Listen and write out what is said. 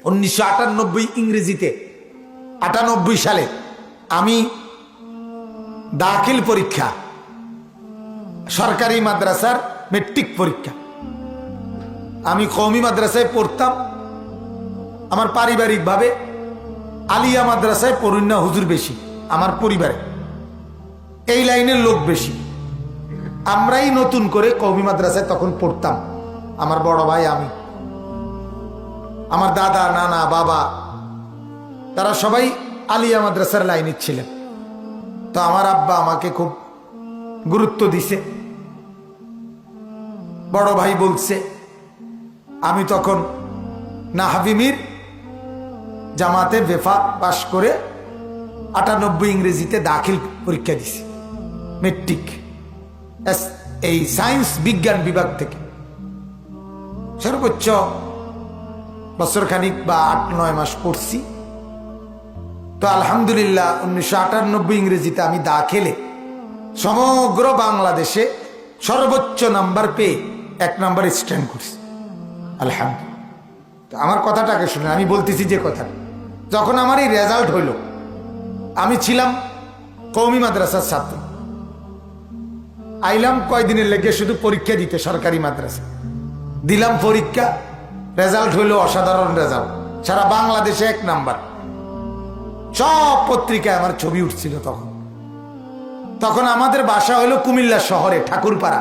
1998 ইংরেজিতে 98 সালে আমি দাখিল পরীক্ষা, সরকারি মাদ্রাসার মেট্রিক পরীক্ষা, আমি কওমি মাদ্রাসায় পড়তাম। আমার পারিবারিকভাবে আলিয়া মাদ্রাসায় পড়ুন না হুজুর বেশি, আমার পরিবারে এই লাইনের লোক বেশি। আমরাই নতুন করে কওমি মাদ্রাসায় তখন পড়তাম, আমার বড় ভাই, আমি, আমার দাদা, নানা, বাবা, তারা সবাই আলিয়া মাদ্রাসার লাইনে ছিলেন। তো আমার আব্বা আমাকে খুব গুরুত্ব দিছে। বড় ভাই বলছে, আমি তখন নাহাবিমির জামাতে বেফা পাশ করে 98 ইংরেজিতে দাখিল পরীক্ষা দিছি, মেট্রিক, এই সায়েন্স বিজ্ঞান বিভাগ থেকে। সর্বোচ্চ বছর খানিক বা 8-9 মাস পড়ছি। তো আলহামদুলিল্লাহ 1998 ইংরেজিতে আমি দাখিলে সমগ্র বাংলাদেশে সর্বোচ্চ নাম্বার পেয়ে 1 নাম্বার স্ট্যান্ড করছি, আলহামদুলিল্লাহ। তো আমার কথাটাকে শুনে আমি বলতেছি যে কথা, যখন আমার এই রেজাল্ট হইল, আমি ছিলাম কওমি মাদ্রাসার ছাত্র, আইলাম কয়দিনের লেগে শুধু পরীক্ষা দিতে সরকারি মাদ্রাসা, দিলাম পরীক্ষা, রেজাল্ট হইল অসাধারণ রেজাল্ট, সারা বাংলাদেশে 1 নাম্বার। সব পত্রিকায় আমার ছবি উঠছিল। তখন আমাদের বাসা হইল কুমিল্লা শহরে ঠাকুরপাড়া।